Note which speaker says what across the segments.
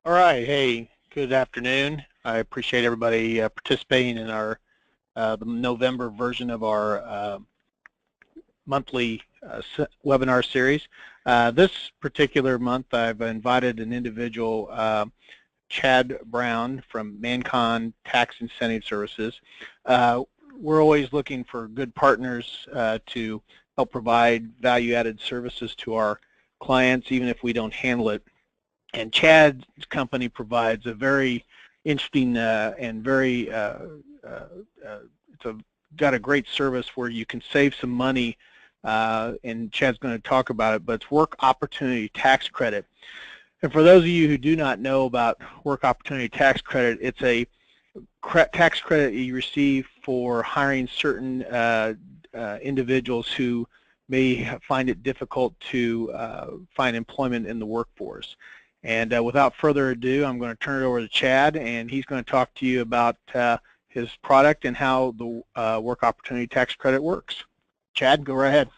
Speaker 1: All right. Hey, good afternoon. I appreciate everybody participating in our the November version of our monthly webinar series. This particular month, I've invited an individual, Chad Brown from Mancon Tax Incentive Services. We're always looking for good partners to help provide value-added services to our clients, even if we don't handle it. And Chad's company provides a very interesting and very got a great service where you can save some money, and Chad's going to talk about it, but it's Work Opportunity Tax Credit. And for those of you who do not know about Work Opportunity Tax Credit, it's a tax credit you receive for hiring certain individuals who may find it difficult to find employment in the workforce. And without further ado, I'm going to turn it over to Chad, and he's going to talk to you about his product and how the Work Opportunity Tax Credit works. Chad, go right ahead.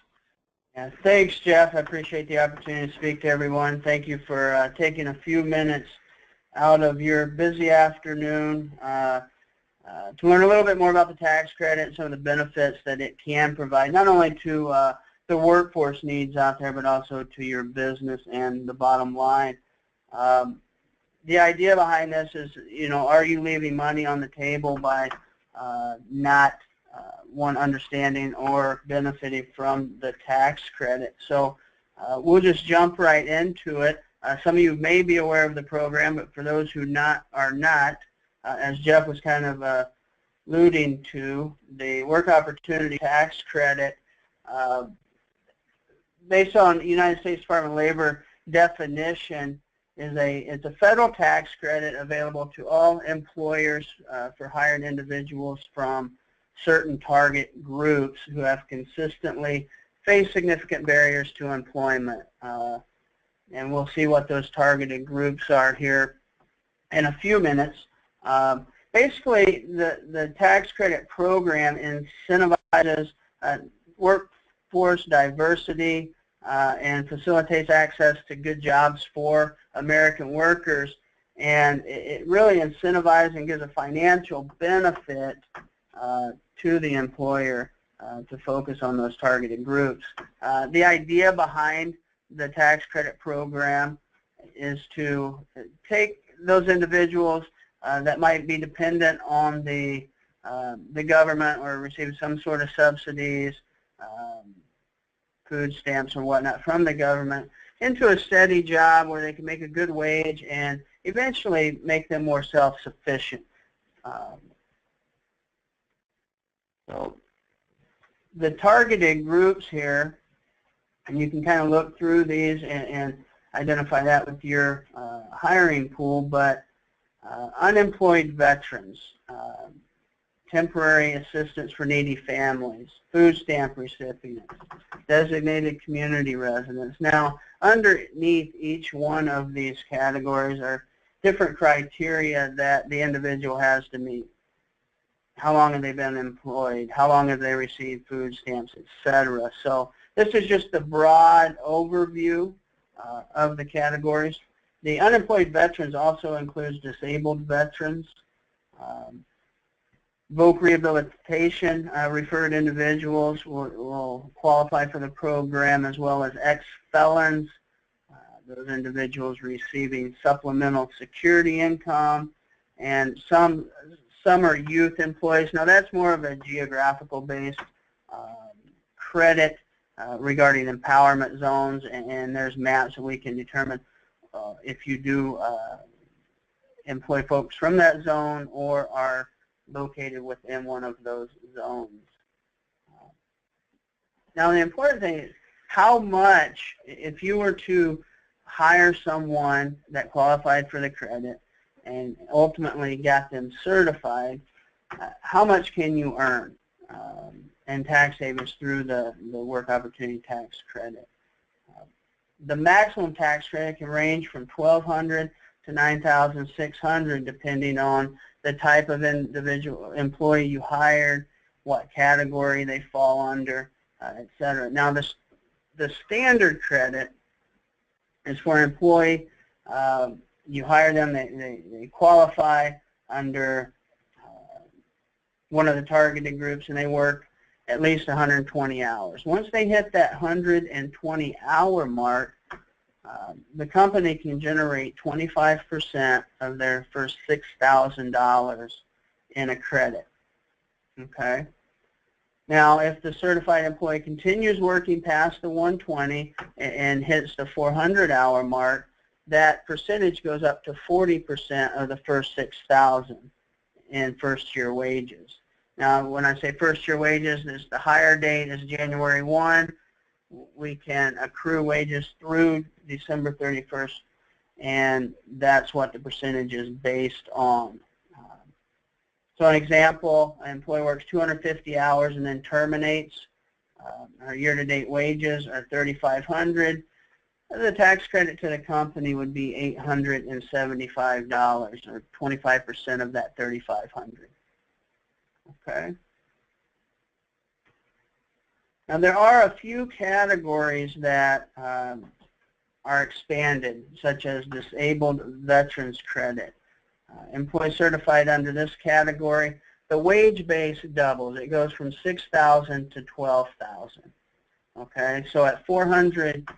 Speaker 2: Yeah, thanks, Jeff. I appreciate the opportunity to speak to everyone. Thank you for taking a few minutes out of your busy afternoon to learn a little bit more about the tax credit and some of the benefits that it can provide, not only to the workforce needs out there, but also to your business and the bottom line. The idea behind this is, are you leaving money on the table by not one, understanding or benefiting from the tax credit? So we'll just jump right into it. Some of you may be aware of the program, but for those who are not, as Jeff was kind of alluding to, the Work Opportunity Tax Credit, based on United States Department of Labor definition, it's a federal tax credit available to all employers for hiring individuals from certain target groups who have consistently faced significant barriers to employment. And we'll see what those targeted groups are here in a few minutes. Basically, the tax credit program incentivizes workforce diversity and facilitates access to good jobs for American workers, and it really incentivizes and gives a financial benefit to the employer to focus on those targeted groups. The idea behind the tax credit program is to take those individuals that might be dependent on the government or receive some sort of subsidies, food stamps or whatnot from the government, into a steady job where they can make a good wage and eventually make them more self-sufficient. So the targeted groups here, and you can kind of look through these and identify that with your hiring pool, but unemployed veterans, temporary assistance for needy families, food stamp recipients, designated community residents. Now, underneath each one of these categories are different criteria that the individual has to meet. How long have they been employed? How long have they received food stamps, etc.? So this is just a broad overview of the categories. The unemployed veterans also includes disabled veterans, voc rehabilitation referred individuals will qualify for the program, as well as ex-felons, those individuals receiving supplemental security income, and some are youth employees. Now that's more of a geographical based credit regarding empowerment zones, and there's maps that we can determine if you do employ folks from that zone or are located within one of those zones. Now the important thing is how much, if you were to hire someone that qualified for the credit and ultimately got them certified, how much can you earn in tax savings through the Work Opportunity Tax Credit? The maximum tax credit can range from $1,200 to $9,600 depending on the type of individual employee you hired, what category they fall under, etc. Now the standard credit is for an employee you hire them, they qualify under one of the targeted groups, and they work at least 120 hours. Once they hit that 120-hour mark, the company can generate 25% of their first $6,000 in a credit. Okay. Now, if the certified employee continues working past the 120 and hits the 400-hour mark, that percentage goes up to 40% of the first $6,000 in first-year wages. Now, when I say first-year wages, the hire date is January 1. We can accrue wages through December 31st, and that's what the percentage is based on. So an example, an employee works 250 hours and then terminates. Our year-to-date wages are $3,500. The tax credit to the company would be $875, or 25% of that $3,500. Okay. Now there are a few categories that are expanded, such as disabled veterans credit. Employee certified under this category, the wage base doubles. It goes from $6,000 to $12,000. Okay, so at 400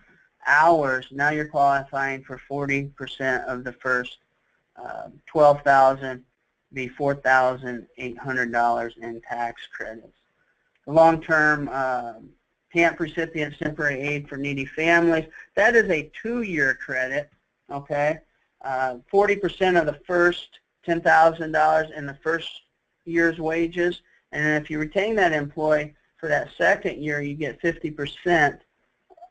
Speaker 2: hours, now you're qualifying for 40% of the first $12,000, be $4,800 in tax credits. The long-term TAMP recipients temporary aid for needy families, that is a 2-year credit. Okay. 40% of the first $10,000 in the first year's wages, and then if you retain that employee for that second year, you get 50%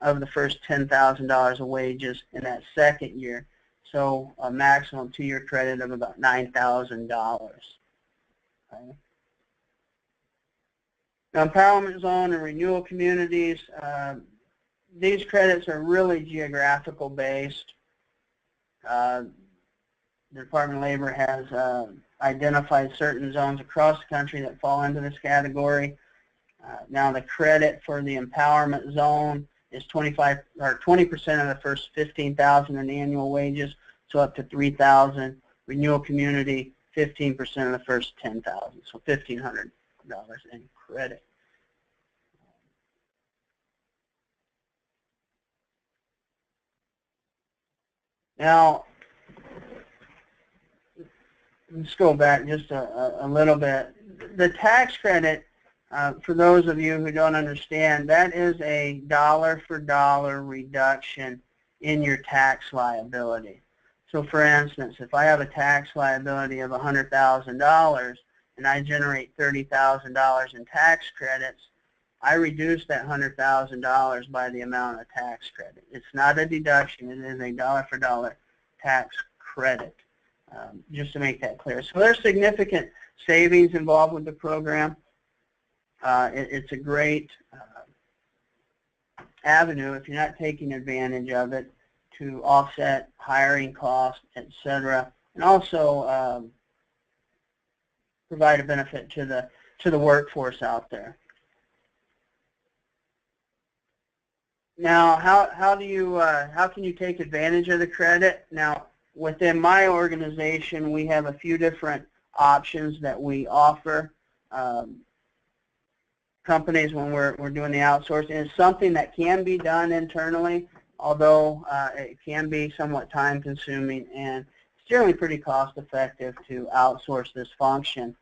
Speaker 2: of the first $10,000 of wages in that second year. So a maximum 2-year credit of about $9,000. Okay. Now, empowerment zone and renewal communities, these credits are really geographical based. The Department of Labor has identified certain zones across the country that fall into this category. Now the credit for the empowerment zone is 20% of the first $15,000 in annual wages, so up to $3,000. Renewal community, 15% of the first $10,000, so $1,500 in credit. Now, let's go back just a little bit. The tax credit, for those of you who don't understand, that is a dollar-for-dollar reduction in your tax liability. So for instance, if I have a tax liability of $100,000 and I generate $30,000 in tax credits, I reduce that $100,000 by the amount of tax credit. It's not a deduction. It is a dollar-for-dollar tax credit, just to make that clear. So there's significant savings involved with the program. It's a great avenue, if you're not taking advantage of it, to offset hiring costs, etc., and also provide a benefit to the workforce out there. Now, how can you take advantage of the credit? Now, within my organization, we have a few different options that we offer companies when we're doing the outsourcing. It's something that can be done internally, although it can be somewhat time-consuming, and it's generally pretty cost-effective to outsource this function.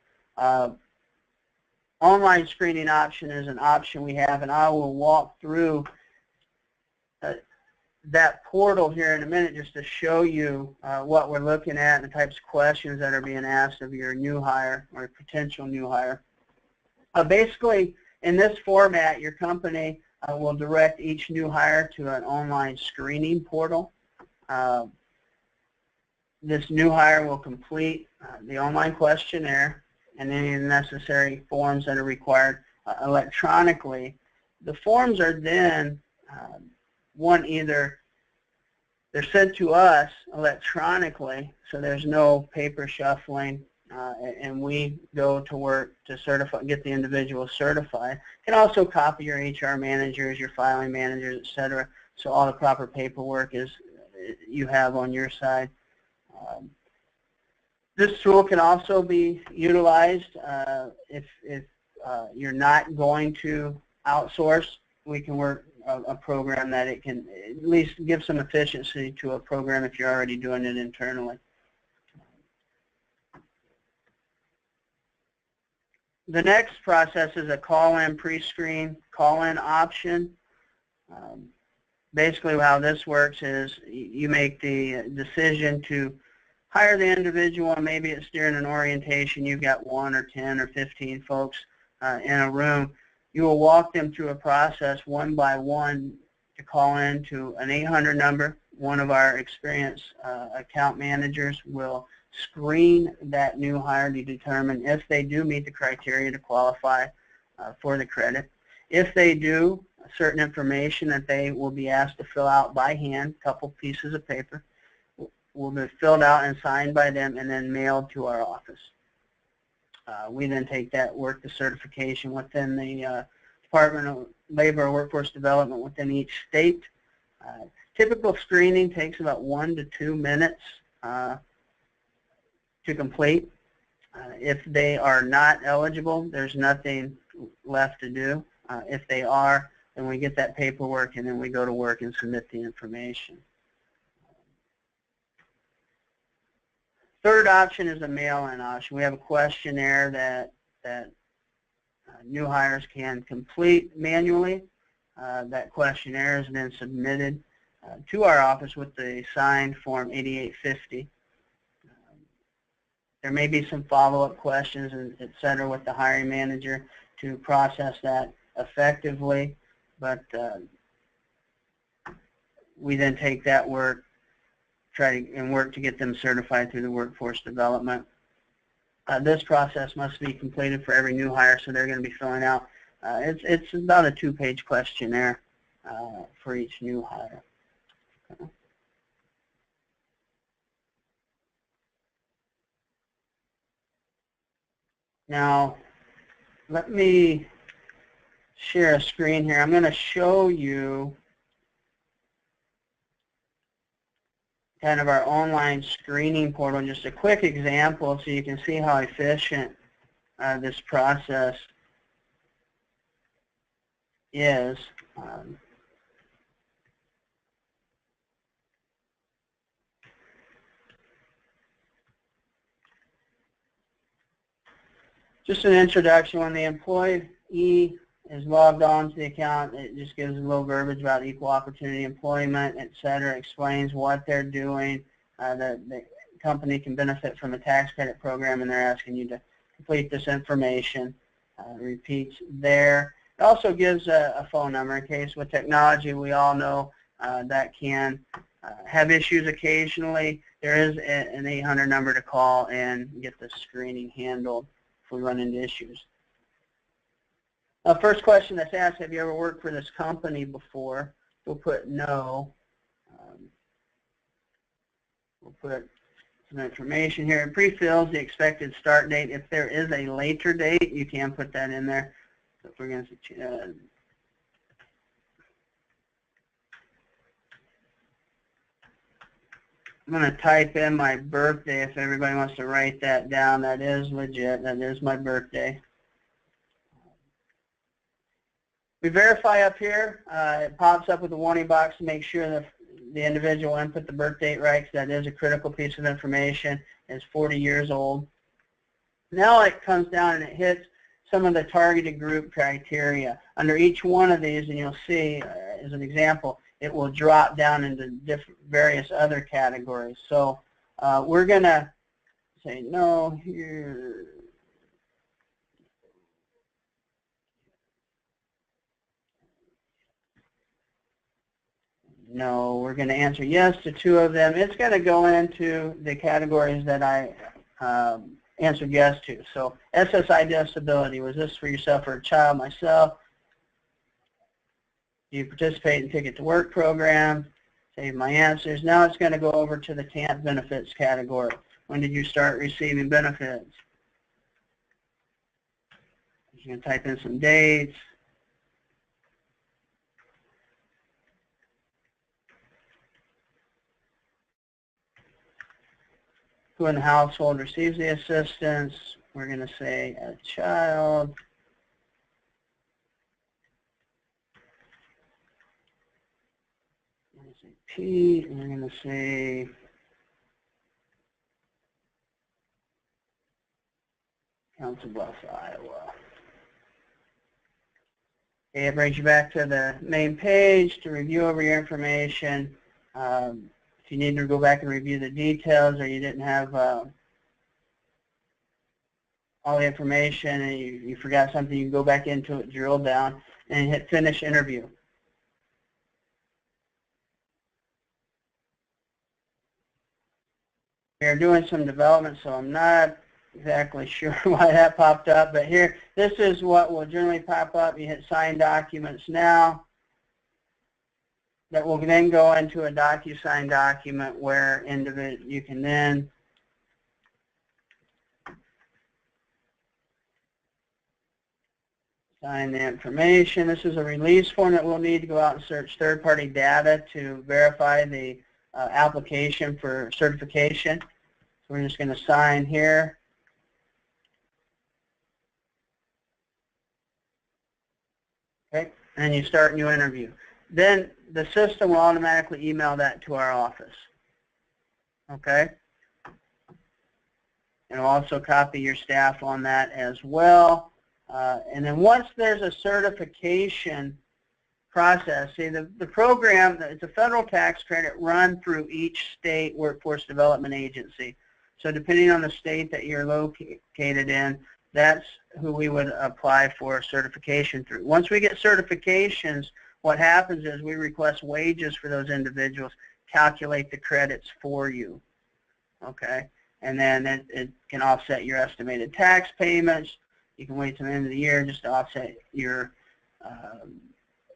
Speaker 2: Online screening option is an option we have, and I will walk through that portal here in a minute just to show you what we're looking at and the types of questions that are being asked of your new hire or potential new hire. Basically, in this format, your company will direct each new hire to an online screening portal. This new hire will complete the online questionnaire and any necessary forms that are required electronically. The forms are then either they're sent to us electronically, so there's no paper shuffling, and we go to work to get the individual certified. You can also copy your HR managers, your filing managers, etc., so all the proper paperwork you have on your side. This tool can also be utilized if you're not going to outsource. We can work a program that it can at least give some efficiency to a program if you're already doing it internally. The next process is a call-in pre-screen call-in option. Basically how this works is you make the decision to hire the individual, and maybe it's during an orientation. You've got 1 or 10 or 15 folks in a room. You will walk them through a process one by one to call in to an 800 number. One of our experienced account managers will screen that new hire to determine if they do meet the criteria to qualify for the credit. If they do, certain information that they will be asked to fill out by hand, a couple pieces of paper, will be filled out and signed by them and then mailed to our office. We then take that work to certification within the Department of Labor and Workforce Development within each state. Typical screening takes about 1 to 2 minutes to complete. If they are not eligible, there's nothing left to do. If they are, then we get that paperwork and then we go to work and submit the information. Third option is a mail-in option. We have a questionnaire that new hires can complete manually. That questionnaire is then submitted to our office with the signed Form 8850. There may be some follow-up questions, and et cetera, with the hiring manager to process that effectively, but we then take that work, work to get them certified through the workforce development. This process must be completed for every new hire, so they're going to be filling out. It's about a 2-page questionnaire for each new hire. Okay. Now, let me share a screen here. I'm going to show you kind of our online screening portal, just a quick example so you can see how efficient this process is. Just an introduction. When the employee is logged on to the account, it just gives a little verbiage about equal opportunity employment, et cetera, explains what they're doing. The company can benefit from a tax credit program, and they're asking you to complete this information. Repeats there. It also gives a phone number in case with technology we all know that can have issues occasionally. There is an 800 number to call and get the screening handled if we run into issues. First question that's asked, have you ever worked for this company before? We'll put no. We'll put some information here. It pre-fills the expected start date. If there is a later date, you can put that in there. So if we're going to I'm going to type in my birthday if everybody wants to write that down. That is legit. That is my birthday. We verify up here. It pops up with a warning box to make sure that the individual input the birth date right, because that is a critical piece of information. It's 40 years old. Now it comes down and it hits some of the targeted group criteria. Under each one of these, and you'll see, as an example, it will drop down into various other categories. So we're going to say no here. No, we're going to answer yes to 2 of them. It's going to go into the categories that I answered yes to. So SSI disability, was this for yourself or a child? Myself. Do you participate in Ticket to Work program? Save my answers. Now it's going to go over to the TANF benefits category. When did you start receiving benefits? You're going to type in some dates. who in the household receives the assistance. We're going to say a child. We're going to say P, and we're going to say Council Bluffs, Iowa. Okay, it brings you back to the main page to review over your information. If you need to go back and review the details, or you didn't have all the information and you forgot something, you can go back into it, drill down, and hit Finish Interview. We are doing some development, so I'm not exactly sure why that popped up, but here, this is what will generally pop up. You hit Sign Documents Now. That will then go into a DocuSign document where you can then sign the information. This is a release form that we'll need to go out and search third-party data to verify the application for certification. So we're just going to sign here. Okay, and you start a new interview. Then the system will automatically email that to our office. Okay? And it'll also copy your staff on that as well. And then once there's a certification process, see the program, it's a federal tax credit run through each state workforce development agency. So depending on the state that you're located in, that's who we would apply for certification through. Once we get certifications, what happens is we request wages for those individuals, calculate the credits for you, okay? And then it can offset your estimated tax payments. You can wait till the end of the year just to offset your,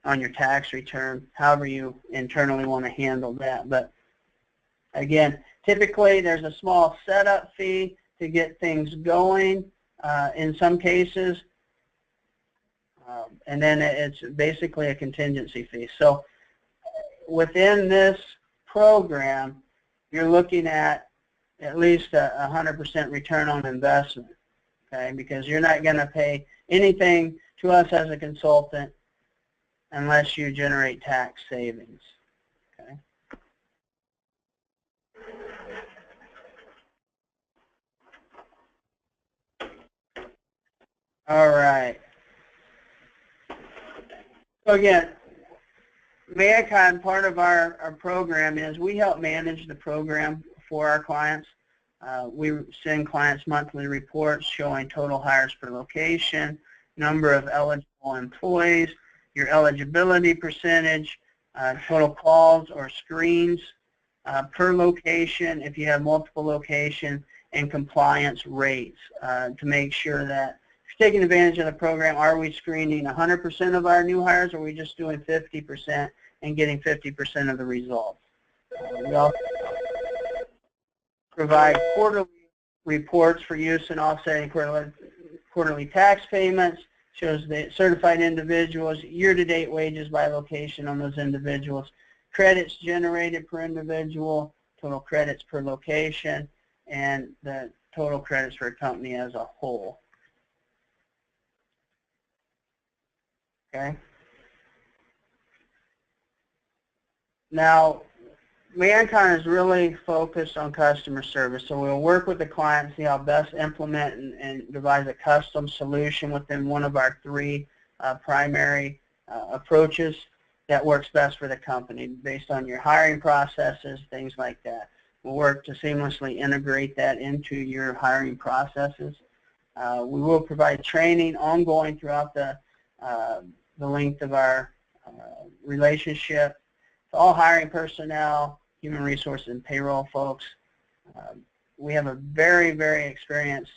Speaker 2: on your tax return, however you internally want to handle that. But again, typically there's a small setup fee to get things going in some cases. And then it's basically a contingency fee. So within this program, you're looking at least a 100% return on investment, okay? Because you're not going to pay anything to us as a consultant unless you generate tax savings, okay? All right. So again, Mankind, part of our program is we help manage the program for our clients. We send clients monthly reports showing total hires per location, number of eligible employees, your eligibility percentage, total calls or screens per location if you have multiple locations, and compliance rates to make sure that taking advantage of the program, are we screening 100% of our new hires, or are we just doing 50% and getting 50% of the results? We also provide quarterly reports for use in offsetting quarterly tax payments, shows the certified individuals, year-to-date wages by location on those individuals, credits generated per individual, total credits per location, and the total credits for a company as a whole. Okay. Now, Mankind is really focused on customer service, so we'll work with the client and see how best implement and devise a custom solution within one of our three primary approaches that works best for the company based on your hiring processes, things like that. We'll work to seamlessly integrate that into your hiring processes. We will provide training ongoing throughout the length of our relationship to all hiring personnel, human resources, and payroll folks. We have a very, very experienced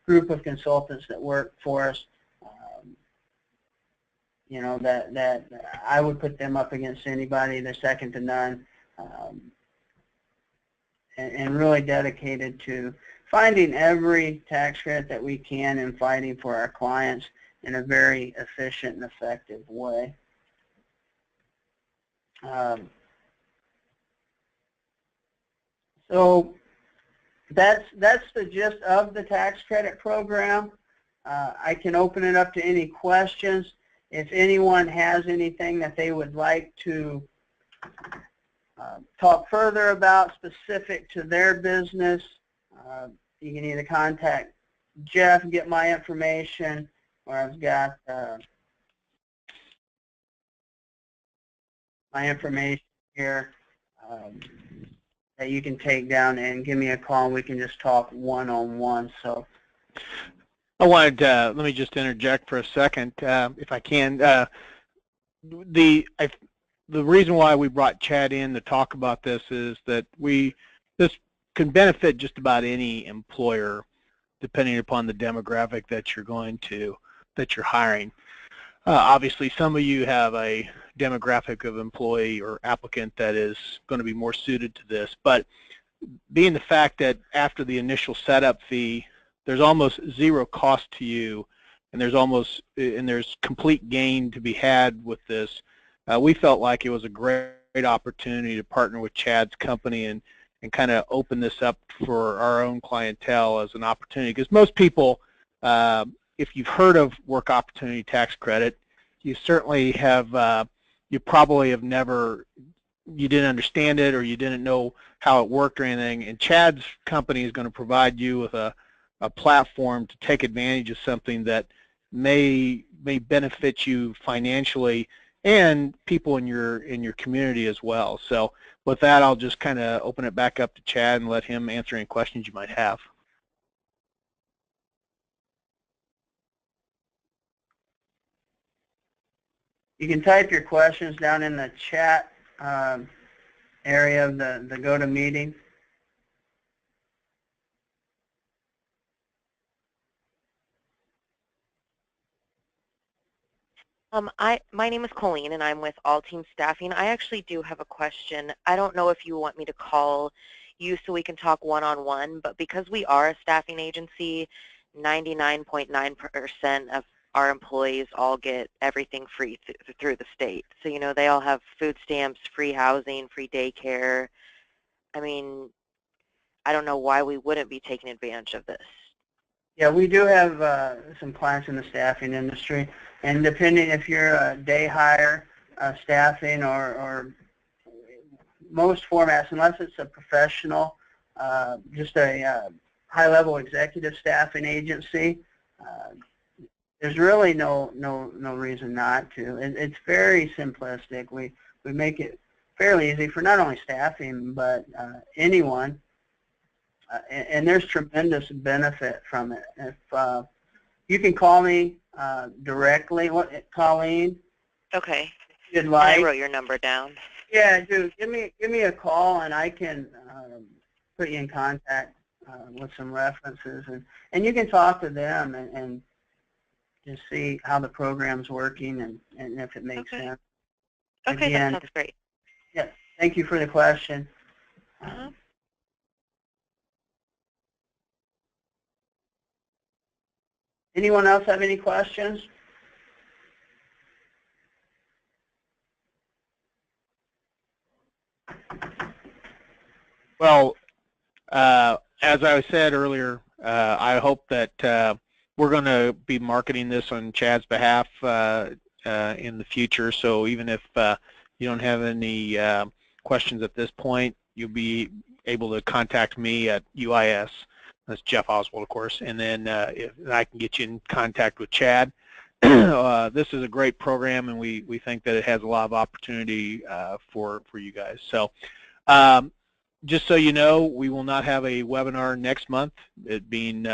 Speaker 2: group of consultants that work for us. You know, that I would put them up against anybody. They're second to none, and really dedicated to finding every tax credit that we can and fighting for our clients in a very efficient and effective way. So that's the gist of the tax credit program. I can open it up to any questions. If anyone has anything that they would like to talk further about specific to their business, you can either contact Jeff and get my information, or I've got my information here that you can take down and give me a call, and we can just talk one-on-one. So
Speaker 1: I wanted let me just interject for a second, if I can. The reason why we brought Chad in to talk about this is that this can benefit just about any employer, depending upon the demographic that you're hiring. Obviously, some of you have a demographic of employee or applicant that is going to be more suited to this, but being the fact that after the initial setup fee, there's almost zero cost to you, and there's complete gain to be had with this. We felt like it was a great opportunity to partner with Chad's company and kind of open this up for our own clientele as an opportunity, because most people, if you've heard of Work Opportunity Tax Credit, you certainly have, you probably have never, you didn't understand it, or you didn't know how it worked or anything, and Chad's company is going to provide you with a platform to take advantage of something that may benefit you financially and people in your community as well. So with that, I'll just kind of open it back up to Chad and let him answer any questions you might have.
Speaker 2: you can type your questions down in the chat area of the GoToMeeting.
Speaker 3: My name is Colleen, and I'm with All Team Staffing. I actually do have a question. I don't know if you want me to call you so we can talk one-on-one, but because we are a staffing agency, 99.9% of our employees all get everything free through the state. So, you know, they all have food stamps, free housing, free daycare. I mean, I don't know why we wouldn't be taking advantage of this.
Speaker 2: Yeah, we do have some clients in the staffing industry, and depending if you're a day hire staffing or most formats, unless it's a professional, just a high-level executive staffing agency, there's really no reason not to. It's very simplistic. We make it fairly easy for not only staffing but anyone. And there's tremendous benefit from it. If you can call me directly, Colleen.
Speaker 3: Okay.
Speaker 2: If you'd like.
Speaker 3: I wrote your number down.
Speaker 2: Yeah, dude. Give me a call, and I can put you in contact with some references, and you can talk to them and just see how the program's working and if it makes sense.
Speaker 3: Okay,
Speaker 2: again,
Speaker 3: that sounds great.
Speaker 2: Yeah. Thank you for the question. Anyone else have any questions?
Speaker 1: Well, as I said earlier, I hope that we're going to be marketing this on Chad's behalf in the future. So even if you don't have any questions at this point, you'll be able to contact me at UIS. That's Jeff Oswald, of course, and then if I can get you in contact with Chad. This is a great program, and we think that it has a lot of opportunity for you guys. So just so you know, we will not have a webinar next month, it being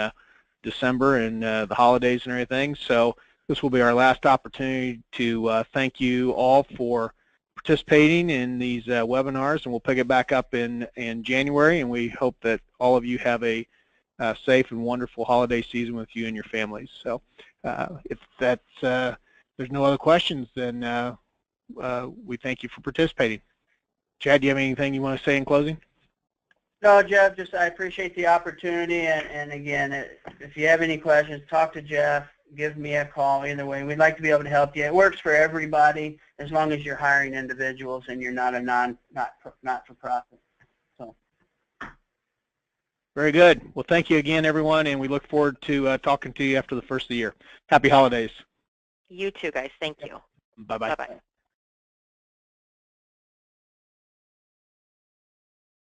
Speaker 1: December and the holidays and everything. So this will be our last opportunity to thank you all for participating in these webinars, and we'll pick it back up in January, and we hope that all of you have a safe and wonderful holiday season with you and your families. So if that's, there's no other questions, then we thank you for participating. Chad, do you have anything you want to say in closing?
Speaker 2: No, Jeff, just I appreciate the opportunity, and again, if you have any questions, talk to Jeff, give me a call. Either way, we'd like to be able to help you. It works for everybody as long as you're hiring individuals and you're not a not-for-profit. So.
Speaker 1: Very good. Well, thank you again, everyone, and we look forward to talking to you after the first of the year. Happy holidays.
Speaker 3: You too, guys. Thank you.
Speaker 1: Bye-bye.
Speaker 3: Bye-bye.